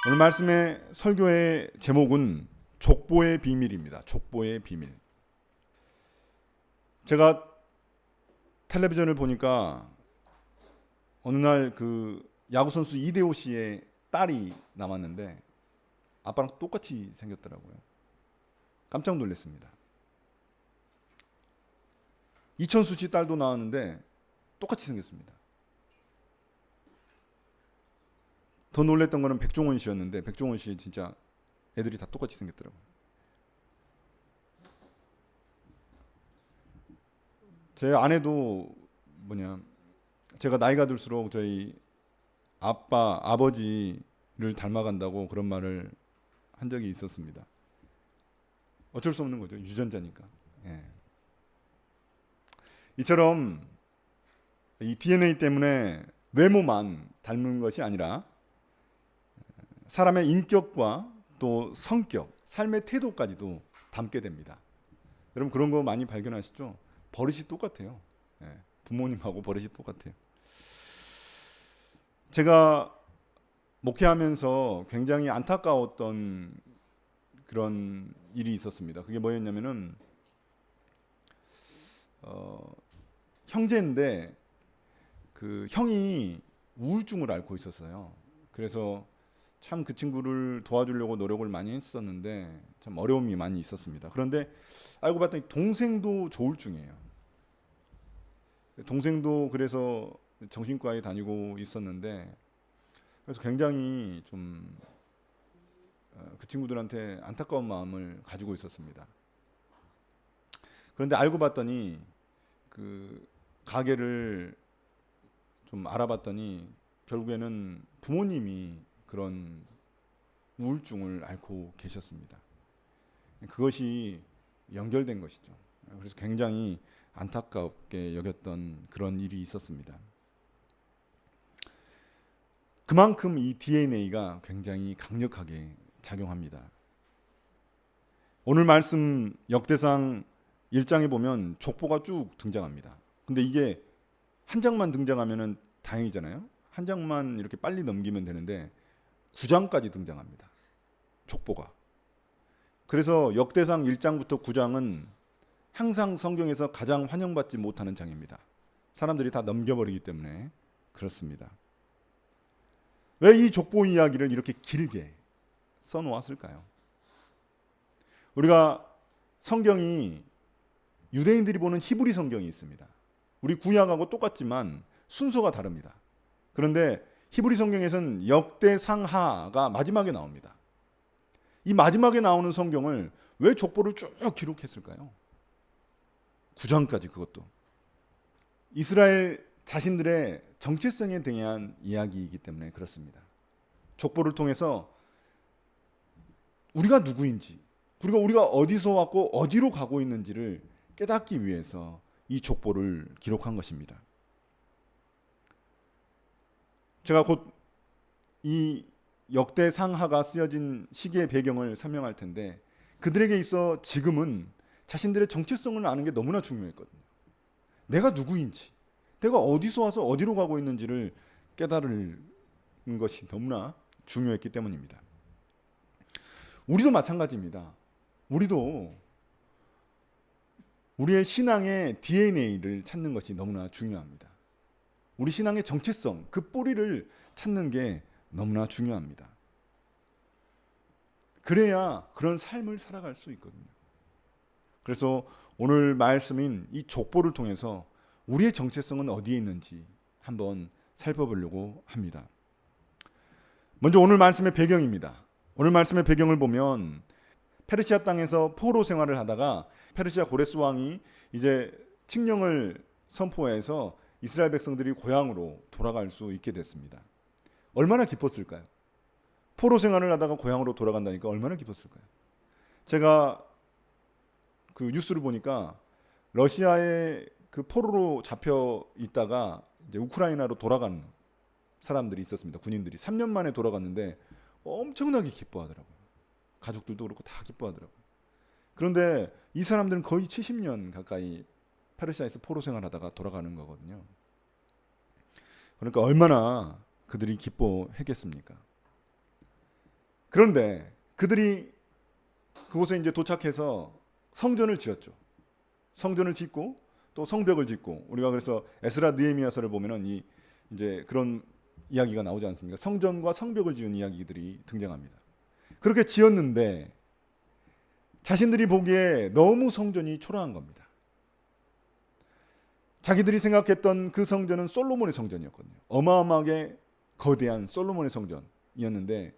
오늘 말씀의 설교의 제목은 족보의 비밀입니다. 족보의 비밀. 제가 텔레비전을 보니까 어느 날 그 야구 선수 이대호 씨의 딸이 나왔는데 아빠랑 똑같이 생겼더라고요. 깜짝 놀랐습니다. 이천수 씨 딸도 나왔는데 똑같이 생겼습니다. 더 놀랬던 거는 백종원 씨였는데 백종원 씨 진짜 애들이 다 똑같이 생겼더라고요. 제 아내도 제가 나이가 들수록 저희 아버지를 닮아간다고 그런 말을 한 적이 있었습니다. 어쩔 수 없는 거죠. 유전자니까. 예. 이처럼 이 DNA 때문에 외모만 닮은 것이 아니라 사람의 인격과 또 성격, 삶의 태도까지도 닮게 됩니다. 여러분 그런 거 많이 발견하시죠? 버릇이 똑같아요. 예. 부모님하고 버릇이 똑같아요. 제가 목회하면서 굉장히 안타까웠던 그런 일이 있었습니다. 그게 뭐였냐면은 형제인데 그 형이 우울증을 앓고 있었어요. 그래서 참 그 친구를 도와주려고 노력을 많이 했었는데 참 어려움이 많이 있었습니다. 그런데 알고 봤더니 동생도 조울증이에요. 동생도 그래서 정신과에 다니고 있었는데 그래서 굉장히 좀 그 친구들한테 안타까운 마음을 가지고 있었습니다. 그런데 알고 봤더니 그 가게를 좀 알아봤더니 결국에는 부모님이 그런 우울증을 앓고 계셨습니다. 그것이 연결된 것이죠. 그래서 굉장히 안타깝게 여겼던 그런 일이 있었습니다. 그만큼 이 DNA가 굉장히 강력하게 작용합니다. 오늘 말씀 역대상 1장에 보면 족보가 쭉 등장합니다. 근데 이게 한 장만 등장하면은 다행이잖아요. 한 장만 이렇게 빨리 넘기면 되는데 9장까지 등장합니다. 족보가. 그래서 역대상 1장부터 9장은 항상 성경에서 가장 환영받지 못하는 장입니다. 사람들이 다 넘겨버리기 때문에 그렇습니다. 왜 이 족보 이야기를 이렇게 길게 써놓았을까요? 우리가 성경이 유대인들이 보는 히브리 성경이 있습니다. 우리 구약하고 똑같지만 순서가 다릅니다. 그런데 히브리 성경에서는 역대상하가 마지막에 나옵니다. 이 마지막에 나오는 성경을 왜 족보를 쭉 기록했을까요? 9장까지 그것도. 이스라엘 자신들의 정체성에 대한 이야기이기 때문에 그렇습니다. 족보를 통해서 우리가 누구인지, 그리고 우리가 어디서 왔고 어디로 가고 있는지를 깨닫기 위해서 이 족보를 기록한 것입니다. 제가 곧 이 역대상하가 쓰여진 시기의 배경을 설명할 텐데 그들에게 있어 지금은 자신들의 정체성을 아는 게 너무나 중요했거든요. 내가 누구인지, 내가 어디서 와서 어디로 가고 있는지를 깨달은 것이 너무나 중요했기 때문입니다. 우리도 마찬가지입니다. 우리도 우리의 신앙의 DNA를 찾는 것이 너무나 중요합니다. 우리 신앙의 정체성, 그 뿌리를 찾는 게 너무나 중요합니다. 그래야 그런 삶을 살아갈 수 있거든요. 그래서 오늘 말씀인 이 족보를 통해서 우리의 정체성은 어디에 있는지 한번 살펴보려고 합니다. 먼저 오늘 말씀의 배경입니다. 오늘 말씀의 배경을 보면 페르시아 땅에서 포로 생활을 하다가 페르시아 고레스 왕이 이제 칙령을 선포해서 이스라엘 백성들이 고향으로 돌아갈 수 있게 됐습니다. 얼마나 기뻤을까요? 포로 생활을 하다가 고향으로 돌아간다니까 얼마나 기뻤을까요? 제가 그 뉴스를 보니까 러시아에 그 포로로 잡혀 있다가 이제 우크라이나로 돌아간 사람들이 있었습니다. 군인들이 3년 만에 돌아갔는데 엄청나게 기뻐하더라고요. 가족들도 그렇고 다 기뻐하더라고요. 그런데 이 사람들은 거의 70년 가까이 페르시아에서 포로 생활하다가 돌아가는 거거든요. 그러니까 얼마나 그들이 기뻐했겠습니까? 그런데 그들이 그곳에 이제 도착해서 성전을 지었죠. 성전을 짓고 또 성벽을 짓고, 우리가 그래서 에스라 느헤미야서를 보면은 이 이제 그런 이야기가 나오지 않습니까? 성전과 성벽을 지은 이야기들이 등장합니다. 그렇게 지었는데 자신들이 보기에 너무 성전이 초라한 겁니다. 자기들이 생각했던 그 성전은 솔로몬의 성전이었거든요. 어마어마하게 거대한 솔로몬의 성전이었는데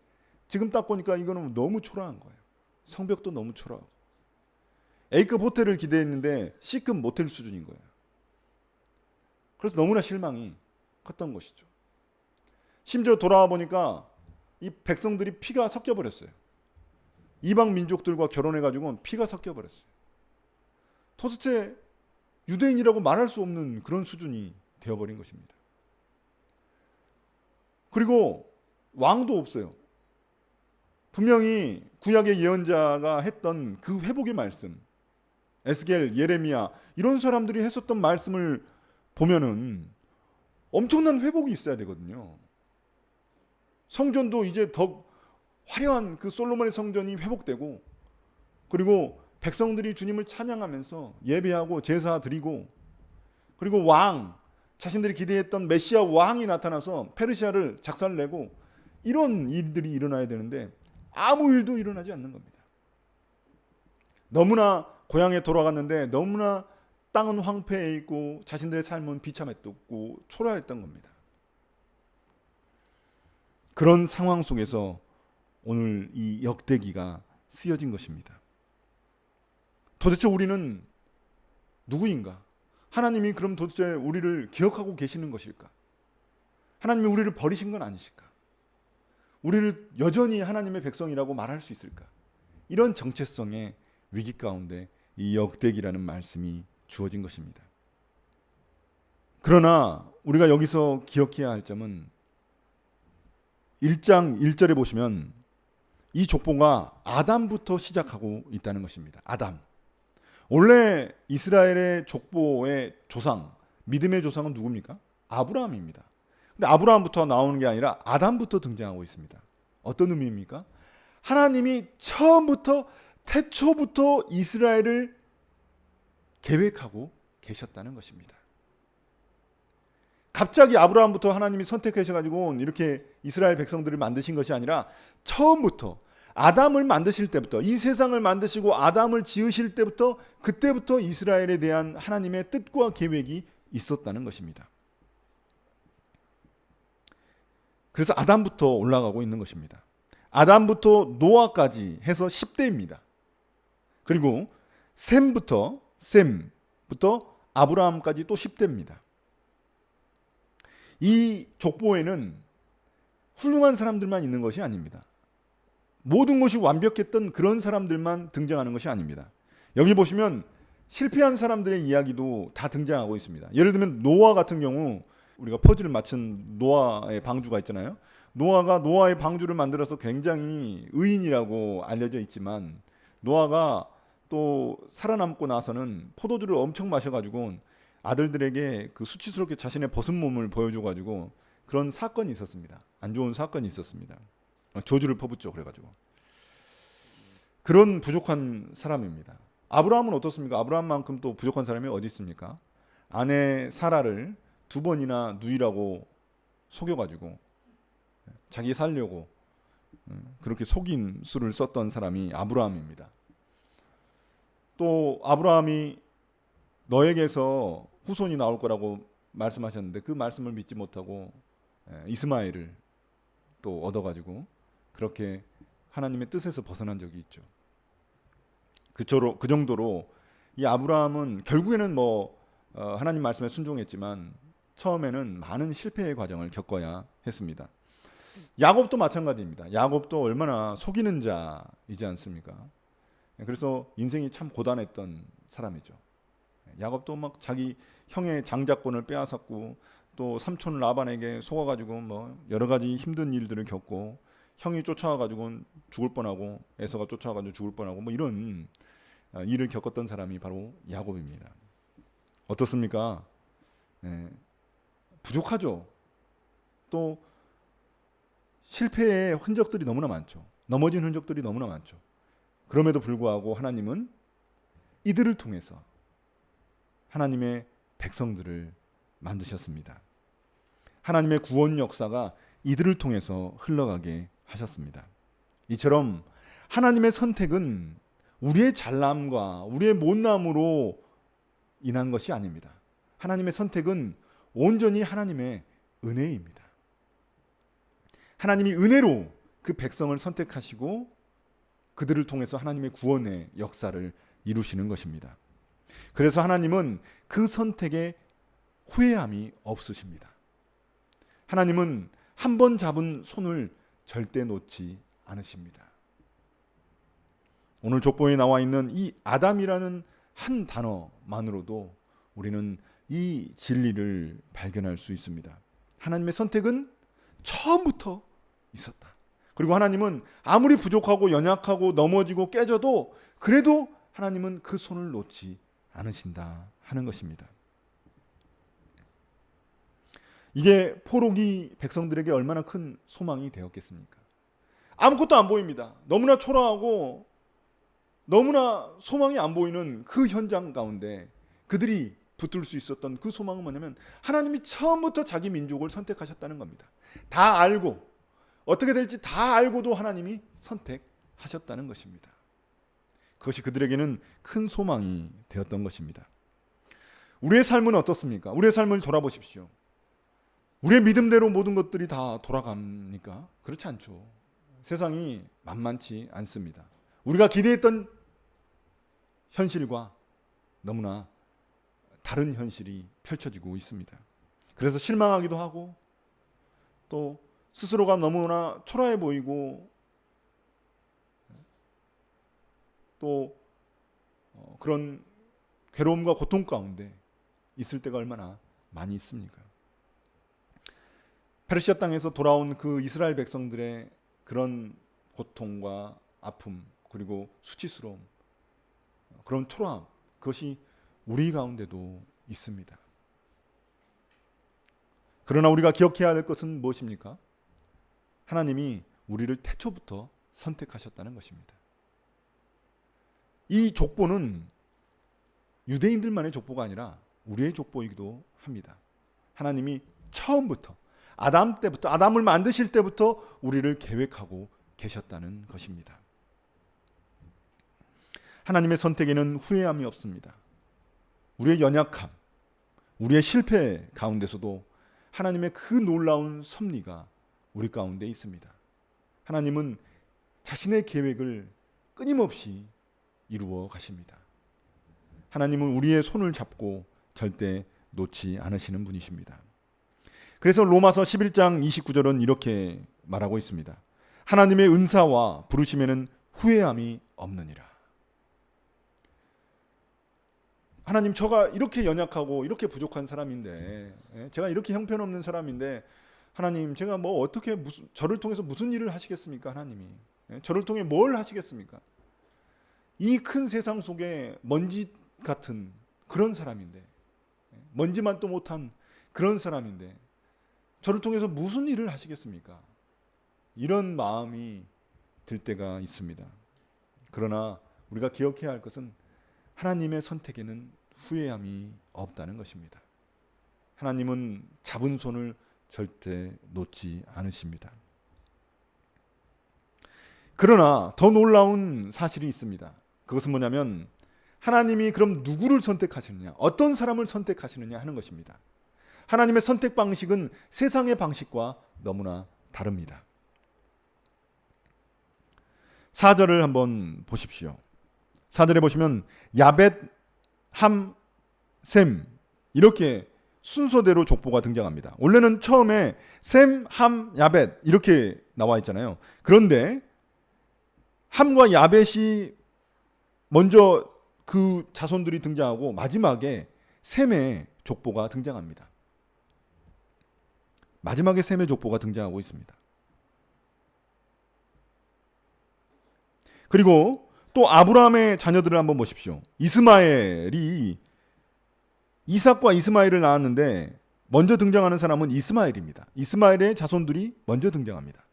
지금 딱 보니까 이거는 너무 초라한 거예요. 성벽도 너무 초라하고 A급 호텔을 기대했는데 C급 모텔 수준인 거예요. 그래서 너무나 실망이 컸던 것이죠. 심지어 돌아와 보니까 이 백성들이 피가 섞여 버렸어요. 이방 민족들과 결혼해가지고 피가 섞여 버렸어요. 도대체 유대인이라고 말할 수 없는 그런 수준이 되어버린 것입니다. 그리고 왕도 없어요. 분명히 구약의 예언자가 했던 그 회복의 말씀, 에스겔, 예레미야 이런 사람들이 했었던 말씀을 보면은 엄청난 회복이 있어야 되거든요. 성전도 이제 더 화려한 그 솔로몬의 성전이 회복되고, 그리고 백성들이 주님을 찬양하면서 예배하고 제사 드리고, 그리고 왕, 자신들이 기대했던 메시아 왕이 나타나서 페르시아를 작살내고, 이런 일들이 일어나야 되는데 아무 일도 일어나지 않는 겁니다. 너무나 고향에 돌아갔는데 너무나 땅은 황폐해 있고 자신들의 삶은 비참했고 초라했던 겁니다. 그런 상황 속에서 오늘 이 역대기가 쓰여진 것입니다. 도대체 우리는 누구인가? 하나님이 그럼 도대체 우리를 기억하고 계시는 것일까? 하나님이 우리를 버리신 건 아니실까? 우리를 여전히 하나님의 백성이라고 말할 수 있을까? 이런 정체성의 위기 가운데 이 역대기라는 말씀이 주어진 것입니다. 그러나 우리가 여기서 기억해야 할 점은 1장 1절에 보시면 이 족보가 아담부터 시작하고 있다는 것입니다. 아담. 원래 이스라엘의 족보의 조상, 믿음의 조상은 누굽니까? 아브라함입니다. 근데 아브라함부터 나오는 게 아니라 아담부터 등장하고 있습니다. 어떤 의미입니까? 하나님이 처음부터 태초부터 이스라엘을 계획하고 계셨다는 것입니다. 갑자기 아브라함부터 하나님이 선택하셔가지고 이렇게 이스라엘 백성들을 만드신 것이 아니라 처음부터 아담을 만드실 때부터, 이 세상을 만드시고 아담을 지으실 때부터, 그때부터 이스라엘에 대한 하나님의 뜻과 계획이 있었다는 것입니다. 그래서 아담부터 올라가고 있는 것입니다. 아담부터 노아까지 해서 10대입니다. 그리고 셈부터 아브라함까지 또 10대입니다. 이 족보에는 훌륭한 사람들만 있는 것이 아닙니다. 모든 것이 완벽했던 그런 사람들만 등장하는 것이 아닙니다. 여기 보시면 실패한 사람들의 이야기도 다 등장하고 있습니다. 예를 들면 노아 같은 경우, 우리가 퍼즐을 맞춘 노아의 방주가 있잖아요. 노아가 노아의 방주를 만들어서 굉장히 의인이라고 알려져 있지만, 노아가 또 살아남고 나서는 포도주를 엄청 마셔가지고 아들들에게 그 수치스럽게 자신의 벗은 몸을 보여줘가지고 그런 사건이 있었습니다. 안 좋은 사건이 있었습니다. 저주를 퍼붓죠. 그래가지고 그런 부족한 사람입니다. 아브라함은 어떻습니까? 아브라함만큼 또 부족한 사람이 어디 있습니까? 아내 사라를 2번이나 누이라고 속여가지고 자기 살려고 그렇게 속인 수를 썼던 사람이 아브라함입니다. 또 아브라함이 너에게서 후손이 나올 거라고 말씀하셨는데 그 말씀을 믿지 못하고 이스마엘을 또 얻어가지고 그렇게 하나님의 뜻에서 벗어난 적이 있죠. 그 정도로 이 아브라함은 결국에는 하나님 말씀에 순종했지만 처음에는 많은 실패의 과정을 겪어야 했습니다. 야곱도 마찬가지입니다. 야곱도 얼마나 속이는 자이지 않습니까? 그래서 인생이 참 고단했던 사람이죠. 야곱도 막 자기 형의 장자권을 빼앗았고 또 삼촌 라반에게 속아가지고 여러 가지 힘든 일들을 겪고 형이 쫓아와가지고 죽을 뻔하고 에서가 쫓아와가지고 죽을 뻔하고 이런 일을 겪었던 사람이 바로 야곱입니다. 어떻습니까? 부족하죠. 또 실패의 흔적들이 너무나 많죠. 넘어진 흔적들이 너무나 많죠. 그럼에도 불구하고 하나님은 이들을 통해서 하나님의 백성들을 만드셨습니다. 하나님의 구원 역사가 이들을 통해서 흘러가게 하셨습니다. 이처럼 하나님의 선택은 우리의 잘남과 우리의 못남으로 인한 것이 아닙니다. 하나님의 선택은 온전히 하나님의 은혜입니다. 하나님이 은혜로 그 백성을 선택하시고 그들을 통해서 하나님의 구원의 역사를 이루시는 것입니다. 그래서 하나님은 그 선택에 후회함이 없으십니다. 하나님은 한 번 잡은 손을 절대 놓지 않으십니다. 오늘 족보에 나와 있는 이 아담이라는 한 단어만으로도 우리는 이 진리를 발견할 수 있습니다. 하나님의 선택은 처음부터 있었다. 그리고 하나님은 아무리 부족하고 연약하고 넘어지고 깨져도 그래도 하나님은 그 손을 놓지 않으신다 하는 것입니다. 이게 포로기 백성들에게 얼마나 큰 소망이 되었겠습니까? 아무것도 안 보입니다. 너무나 초라하고 너무나 소망이 안 보이는 그 현장 가운데 그들이 붙들 수 있었던 그 소망은 뭐냐면 하나님이 처음부터 자기 민족을 선택하셨다는 겁니다. 다 알고 어떻게 될지 다 알고도 하나님이 선택하셨다는 것입니다. 그것이 그들에게는 큰 소망이 되었던 것입니다. 우리의 삶은 어떻습니까? 우리의 삶을 돌아보십시오. 우리의 믿음대로 모든 것들이 다 돌아갑니까? 그렇지 않죠. 세상이 만만치 않습니다. 우리가 기대했던 현실과 너무나 다른 현실이 펼쳐지고 있습니다. 그래서 실망하기도 하고 또 스스로가 너무나 초라해 보이고 또 그런 괴로움과 고통 가운데 있을 때가 얼마나 많이 있습니까? 페르시아 땅에서 돌아온 그 이스라엘 백성들의 그런 고통과 아픔 그리고 수치스러움 그런 초라함 그것이 우리 가운데도 있습니다. 그러나 우리가 기억해야 할 것은 무엇입니까? 하나님이 우리를 태초부터 선택하셨다는 것입니다. 이 족보는 유대인들만의 족보가 아니라 우리의 족보이기도 합니다. 하나님이 처음부터 아담 때부터 아담을 만드실 때부터 우리를 계획하고 계셨다는 것입니다. 하나님의 선택에는 후회함이 없습니다. 우리의 연약함, 우리의 실패 가운데서도 하나님의 그 놀라운 섭리가 우리 가운데 있습니다. 하나님은 자신의 계획을 끊임없이 이루어 가십니다. 하나님은 우리의 손을 잡고 절대 놓지 않으시는 분이십니다. 그래서 로마서 11장 29절은 이렇게 말하고 있습니다. 하나님의 은사와 부르심에는 후회함이 없느니라. 하나님, 저가 이렇게 연약하고 이렇게 부족한 사람인데, 제가 이렇게 형편없는 사람인데, 하나님, 제가 뭐 어떻게 저를 통해서 무슨 일을 하시겠습니까? 하나님이 저를 통해 뭘 하시겠습니까? 이 큰 세상 속에 먼지 같은 그런 사람인데, 먼지만 또 못한 그런 사람인데 저를 통해서 무슨 일을 하시겠습니까? 이런 마음이 들 때가 있습니다. 그러나 우리가 기억해야 할 것은 하나님의 선택에는 후회함이 없다는 것입니다. 하나님은 잡은 손을 절대 놓지 않으십니다. 그러나 더 놀라운 사실이 있습니다. 그것은 뭐냐면 하나님이 그럼 누구를 선택하시느냐, 어떤 사람을 선택하시느냐 하는 것입니다. 하나님의 선택 방식은 세상의 방식과 너무나 다릅니다. 4절을 한번 보십시오. 4절에 보시면 야벳, 함, 셈 이렇게 순서대로 족보가 등장합니다. 원래는 처음에 셈, 함, 야벳 이렇게 나와 있잖아요. 그런데 함과 야벳이 먼저 그 자손들이 등장하고 마지막에 셈의 족보가 등장합니다. 마지막에 셈의 족보가 등장하고 있습니다. 그리고 또 아브라함의 자녀들을 한번 보십시오. 이스마엘이 이삭과 이스마엘을 낳았는데 먼저 등장하는 사람은 이스마엘입니다. 이스마엘의 자손들이 먼저 등장합니다.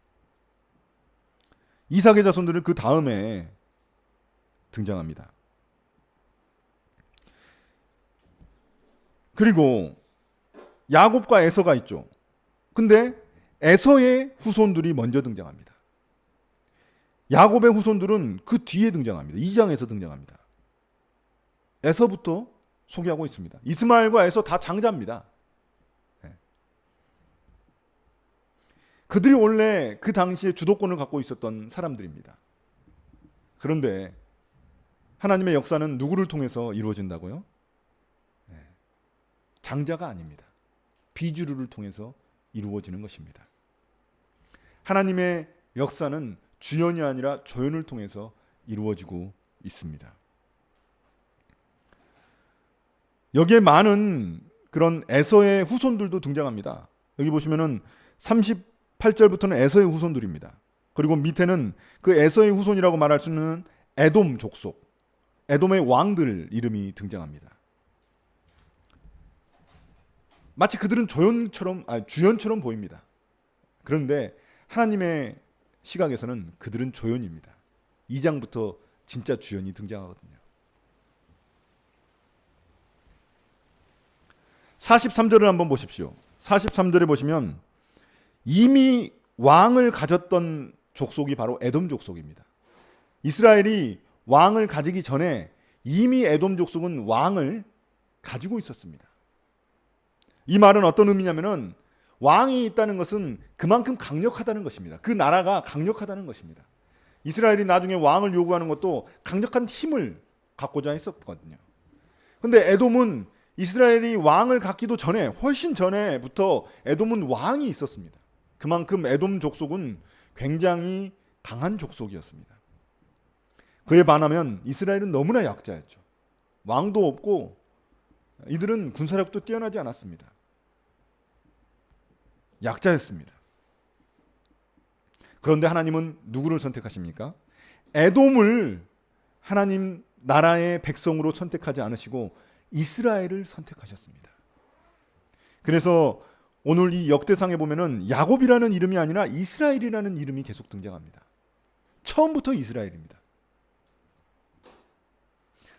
이삭의 자손들은 그 다음에 등장합니다. 그리고 야곱과 에서가 있죠. 근데 에서의 후손들이 먼저 등장합니다. 야곱의 후손들은 그 뒤에 등장합니다. 2장에서 등장합니다. 에서부터 소개하고 있습니다. 이스마엘과 에서 다 장자입니다. 그들이 원래 그 당시에 주도권을 갖고 있었던 사람들입니다. 그런데 하나님의 역사는 누구를 통해서 이루어진다고요? 장자가 아닙니다. 비주류를 통해서 이루어지는 것입니다. 하나님의 역사는 주연이 아니라 조연을 통해서 이루어지고 있습니다. 여기에 많은 그런 에서의 후손들도 등장합니다. 여기 보시면은 38절부터는 에서의 후손들입니다. 그리고 밑에는 그 에서의 후손이라고 말할 수 있는 에돔 족속, 에돔의 왕들 이름이 등장합니다. 마치 그들은 주연처럼 보입니다. 그런데 하나님의 시각에서는 그들은 조연입니다. 2장부터 진짜 주연이 등장하거든요. 43절을 한번 보십시오. 43절에 보시면 이미 왕을 가졌던 족속이 바로 에돔 족속입니다. 이스라엘이 왕을 가지기 전에 이미 에돔 족속은 왕을 가지고 있었습니다. 이 말은 어떤 의미냐면은 왕이 있다는 것은 그만큼 강력하다는 것입니다. 그 나라가 강력하다는 것입니다. 이스라엘이 나중에 왕을 요구하는 것도 강력한 힘을 갖고자 했었거든요. 근데 에돔은 이스라엘이 왕을 갖기도 전에, 훨씬 전에부터 에돔은 왕이 있었습니다. 그만큼 에돔 족속은 굉장히 강한 족속이었습니다. 그에 반하면 이스라엘은 너무나 약자였죠. 왕도 없고 이들은 군사력도 뛰어나지 않았습니다. 약자였습니다. 그런데 하나님은 누구를 선택하십니까? 에돔을 하나님 나라의 백성으로 선택하지 않으시고 이스라엘을 선택하셨습니다. 그래서 오늘 이 역대상에 보면은 야곱이라는 이름이 아니라 이스라엘이라는 이름이 계속 등장합니다. 처음부터 이스라엘입니다.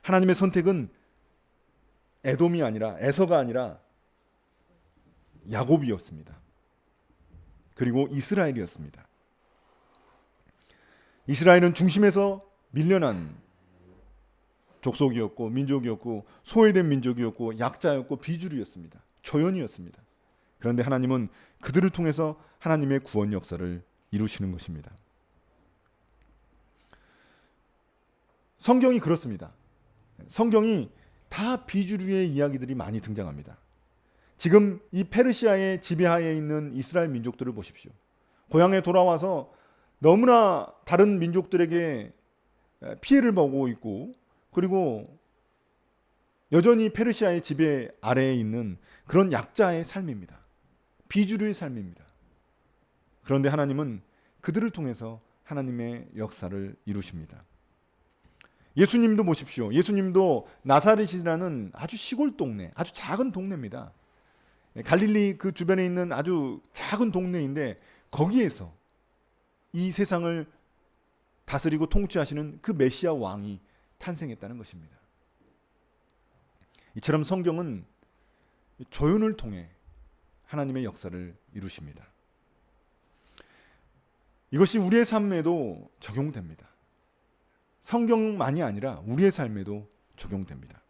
하나님의 선택은 에돔이 아니라 에서가 아니라 야곱이었습니다. 그리고 이스라엘이었습니다. 이스라엘은 중심에서 밀려난 족속이었고 민족이었고 소외된 민족이었고 약자였고 비주류였습니다. 조연이었습니다. 그런데 하나님은 그들을 통해서 하나님의 구원 역사를 이루시는 것입니다. 성경이 그렇습니다. 성경이 다 비주류의 이야기들이 많이 등장합니다. 지금 이 페르시아의 지배하에 있는 이스라엘 민족들을 보십시오. 고향에 돌아와서 너무나 다른 민족들에게 피해를 보고 있고 그리고 여전히 페르시아의 지배 아래에 있는 그런 약자의 삶입니다. 비주류의 삶입니다. 그런데 하나님은 그들을 통해서 하나님의 역사를 이루십니다. 예수님도 보십시오. 예수님도 나사렛이라는 아주 시골 동네, 아주 작은 동네입니다. 갈릴리 그 주변에 있는 아주 작은 동네인데 거기에서 이 세상을 다스리고 통치하시는 그 메시아 왕이 탄생했다는 것입니다. 이처럼 성경은 조연을 통해 하나님의 역사를 이루십니다. 이것이 우리의 삶에도 적용됩니다. 성경만이 아니라 우리의 삶에도 적용됩니다.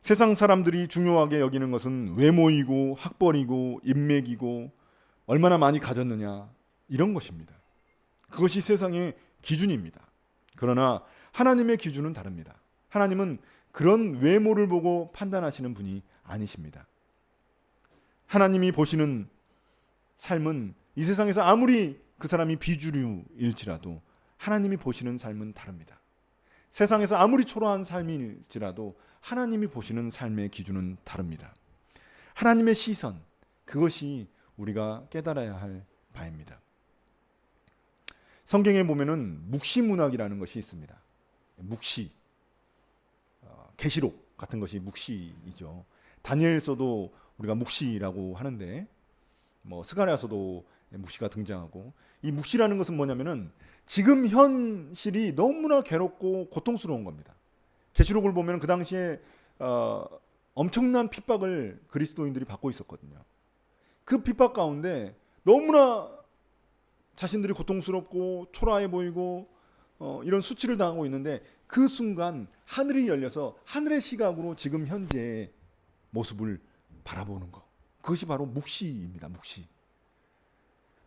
세상 사람들이 중요하게 여기는 것은 외모이고 학벌이고 인맥이고 얼마나 많이 가졌느냐 이런 것입니다. 그것이 세상의 기준입니다. 그러나 하나님의 기준은 다릅니다. 하나님은 그런 외모를 보고 판단하시는 분이 아니십니다. 하나님이 보시는 삶은 이 세상에서 아무리 그 사람이 비주류일지라도 하나님이 보시는 삶은 다릅니다. 세상에서 아무리 초라한 삶일지라도 하나님이 보시는 삶의 기준은 다릅니다. 하나님의 시선, 그것이 우리가 깨달아야 할 바입니다. 성경에 보면은 묵시문학이라는 것이 있습니다. 묵시, 계시록 같은 것이 묵시이죠. 다니엘서도 우리가 묵시라고 하는데, 스가랴서도 묵시가 등장하고, 이 묵시라는 것은 뭐냐면은 지금 현실이 너무나 괴롭고 고통스러운 겁니다. 계시록을 보면 그 당시에 엄청난 핍박을 그리스도인들이 받고 있었거든요. 그 핍박 가운데 너무나 자신들이 고통스럽고 초라해 보이고 이런 수치를 당하고 있는데, 그 순간 하늘이 열려서 하늘의 시각으로 지금 현재의 모습을 바라보는 것, 그것이 바로 묵시입니다. 묵시.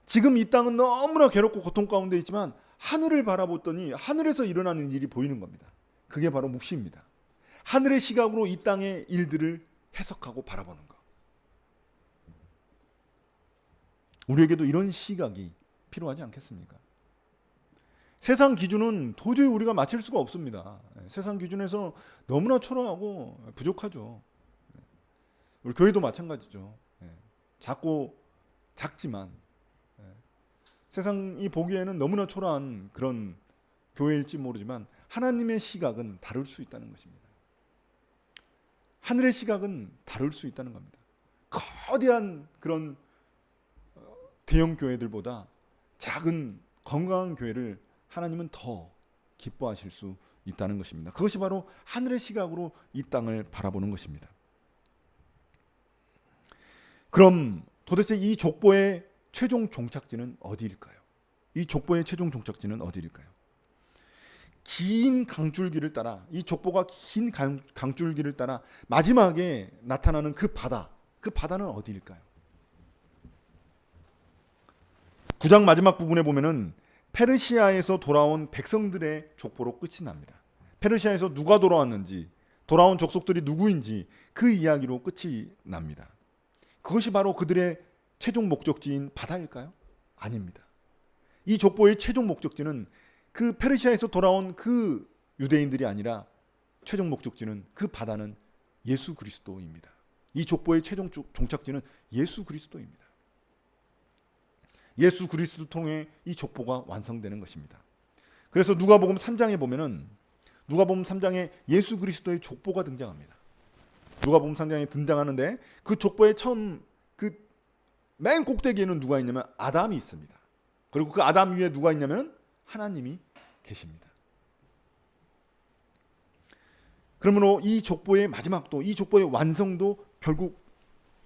지금 이 땅은 너무나 괴롭고 고통 가운데 있지만 하늘을 바라보더니 하늘에서 일어나는 일이 보이는 겁니다. 그게 바로 묵시입니다. 하늘의 시각으로 이 땅의 일들을 해석하고 바라보는 것. 우리에게도 이런 시각이 필요하지 않겠습니까? 세상 기준은 도저히 우리가 맞출 수가 없습니다. 세상 기준에서 너무나 초라하고 부족하죠. 우리 교회도 마찬가지죠. 작지만 세상이 보기에는 너무나 초라한 그런 교회일지 모르지만 하나님의 시각은 다를 수 있다는 것입니다. 하늘의 시각은 다를 수 있다는 겁니다. 거대한 그런 대형 교회들보다 작은 건강한 교회를 하나님은 더 기뻐하실 수 있다는 것입니다. 그것이 바로 하늘의 시각으로 이 땅을 바라보는 것입니다. 그럼 도대체 이 족보의 최종 종착지는 어디일까요? 이 족보의 최종 종착지는 어디일까요? 긴 강줄기를 따라, 이 족보가 긴 강줄기를 따라 마지막에 나타나는 그 바다는 어디일까요? 9장 마지막 부분에 보면은 페르시아에서 돌아온 백성들의 족보로 끝이 납니다. 페르시아에서 누가 돌아왔는지, 돌아온 족속들이 누구인지 그 이야기로 끝이 납니다. 그것이 바로 그들의 최종 목적지인 바다일까요? 아닙니다. 이 족보의 최종 목적지는 그 페르시아에서 돌아온 그 유대인들이 아니라 최종 목적지는, 그 바다는 예수 그리스도입니다. 이 족보의 최종 종착지는 예수 그리스도입니다. 예수 그리스도를 통해 이 족보가 완성되는 것입니다. 그래서 누가복음 3장에 보면은 누가복음 3장에 예수 그리스도의 족보가 등장합니다. 누가복음 3장에 등장하는데 그 족보의 처음 그 맨 꼭대기에는 누가 있냐면 아담이 있습니다. 그리고 그 아담 위에 누가 있냐면 하나님이 계십니다. 그러므로 이 족보의 마지막도, 이 족보의 완성도 결국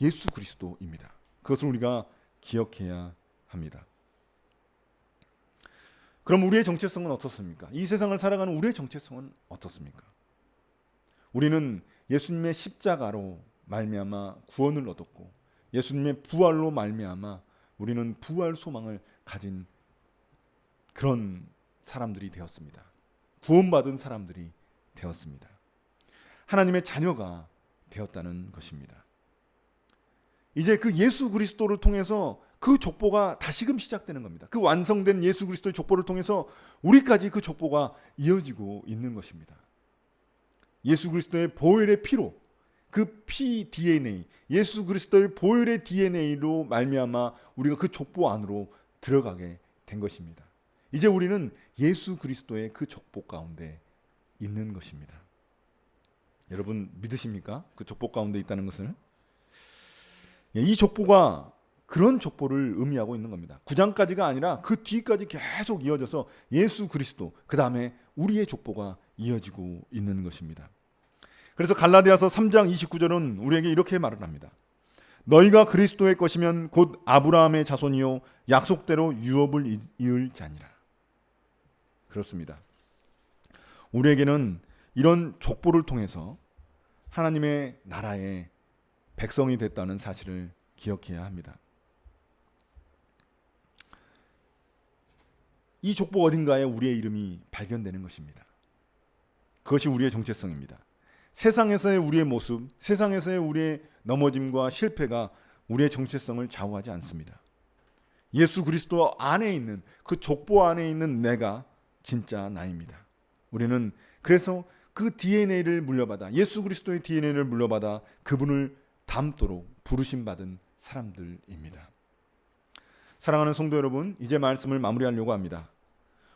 예수 그리스도입니다. 그것을 우리가 기억해야 합니다. 그럼 우리의 정체성은 어떻습니까? 이 세상을 살아가는 우리의 정체성은 어떻습니까? 우리는 예수님의 십자가로 말미암아 구원을 얻었고, 예수님의 부활로 말미암아 우리는 부활 소망을 가진 그런 사람들이 되었습니다. 구원받은 사람들이 되었습니다. 하나님의 자녀가 되었다는 것입니다. 이제 그 예수 그리스도를 통해서 그 족보가 다시금 시작되는 겁니다. 그 완성된 예수 그리스도의 족보를 통해서 우리까지 그 족보가 이어지고 있는 것입니다. 예수 그리스도의 보혈의 피로, 그 피 DNA, 예수 그리스도의 보혈의 DNA로 말미암아 우리가 그 족보 안으로 들어가게 된 것입니다. 이제 우리는 예수 그리스도의 그 족보 가운데 있는 것입니다. 여러분 믿으십니까? 그 족보 가운데 있다는 것을? 이 족보가 그런 족보를 의미하고 있는 겁니다. 9장까지가 아니라 그 뒤까지 계속 이어져서 예수 그리스도, 그 다음에 우리의 족보가 이어지고 있는 것입니다. 그래서 갈라디아서 3장 29절은 우리에게 이렇게 말을 합니다. 너희가 그리스도의 것이면 곧 아브라함의 자손이요 약속대로 유업을 이을 자니라. 그렇습니다. 우리에게는 이런 족보를 통해서 하나님의 나라의 백성이 됐다는 사실을 기억해야 합니다. 이 족보 어딘가에 우리의 이름이 발견되는 것입니다. 그것이 우리의 정체성입니다. 세상에서의 우리의 모습, 세상에서의 우리의 넘어짐과 실패가 우리의 정체성을 좌우하지 않습니다. 예수 그리스도 안에 있는 그 족보 안에 있는 내가 진짜 나입니다. 우리는 그래서 그 DNA를 물려받아, 예수 그리스도의 DNA를 물려받아 그분을 닮도록 부르심받은 사람들입니다. 사랑하는 성도 여러분, 이제 말씀을 마무리하려고 합니다.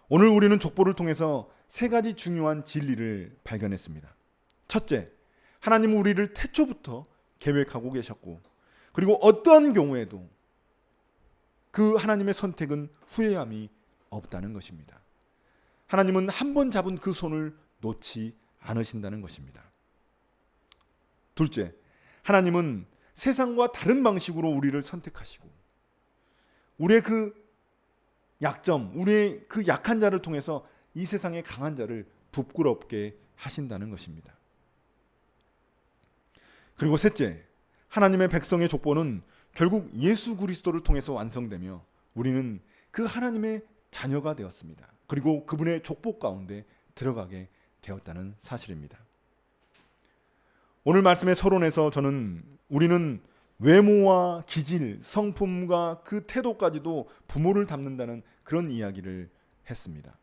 오늘 우리는 족보를 통해서 세 가지 중요한 진리를 발견했습니다. 첫째, 하나님은 우리를 태초부터 계획하고 계셨고, 그리고 어떠한 경우에도 그 하나님의 선택은 후회함이 없다는 것입니다. 하나님은 한 번 잡은 그 손을 놓지 않으신다는 것입니다. 둘째, 하나님은 세상과 다른 방식으로 우리를 선택하시고 우리의 그 약점, 우리의 그 약한 자를 통해서 이 세상의 강한 자를 부끄럽게 하신다는 것입니다. 그리고 셋째, 하나님의 백성의 족보는 결국 예수 그리스도를 통해서 완성되며 우리는 그 하나님의 자녀가 되었습니다. 그리고 그분의 족보 가운데 들어가게 되었다는 사실입니다. 오늘 말씀의 서론에서 저는 우리는 외모와 기질, 성품과 그 태도까지도 부모를 닮는다는 그런 이야기를 했습니다.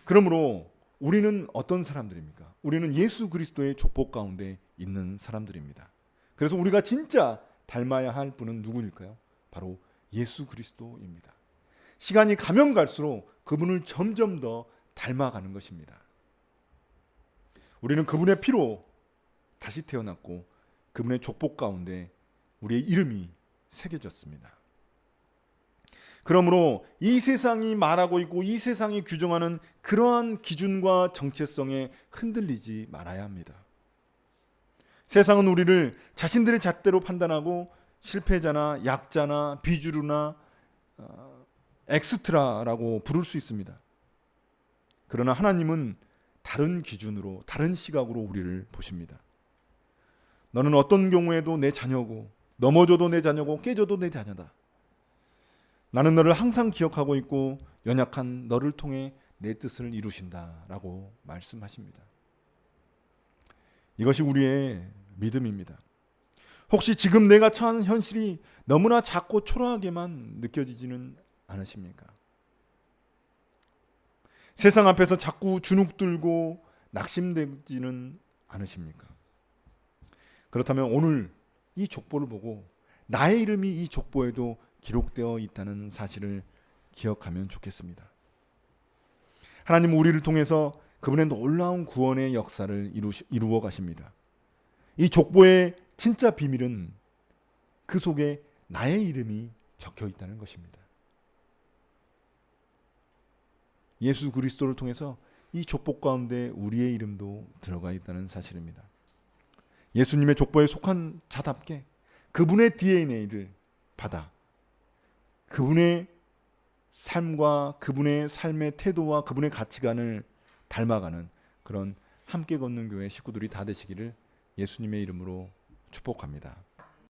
그러므로 우리는 어떤 사람들입니까? 우리는 예수 그리스도의 족보 가운데 있는 사람들입니다. 그래서 우리가 진짜 닮아야 할 분은 누구일까요? 바로 예수 그리스도입니다. 시간이 가면 갈수록 그분을 점점 더 닮아가는 것입니다. 우리는 그분의 피로 다시 태어났고 그분의 족보 가운데 우리의 이름이 새겨졌습니다. 그러므로 이 세상이 말하고 있고 이 세상이 규정하는 그러한 기준과 정체성에 흔들리지 말아야 합니다. 세상은 우리를 자신들의 잣대로 판단하고 실패자나 약자나 비주류나 엑스트라라고 부를 수 있습니다. 그러나 하나님은 다른 기준으로, 다른 시각으로 우리를 보십니다. 너는 어떤 경우에도 내 자녀고, 넘어져도 내 자녀고, 깨져도 내 자녀다. 나는 너를 항상 기억하고 있고 연약한 너를 통해 내 뜻을 이루신다라고 말씀하십니다. 이것이 우리의 믿음입니다. 혹시 지금 내가 처한 현실이 너무나 작고 초라하게만 느껴지지는 않으십니까? 세상 앞에서 자꾸 주눅들고 낙심되지는 않으십니까? 그렇다면 오늘 이 족보를 보고 나의 이름이 이 족보에도 기록되어 있다는 사실을 기억하면 좋겠습니다. 하나님은 우리를 통해서 그분의 놀라운 구원의 역사를 이루어 가십니다. 이 족보의 진짜 비밀은 그 속에 나의 이름이 적혀 있다는 것입니다. 예수 그리스도를 통해서 이 족보 가운데 우리의 이름도 들어가 있다는 사실입니다. 예수님의 족보에 속한 자답게 그분의 DNA를 받아 그분의 삶과 그분의 삶의 태도와 그분의 가치관을 닮아가는 그런 함께 걷는 교회 식구들이 다 되시기를 예수님의 이름으로 축복합니다.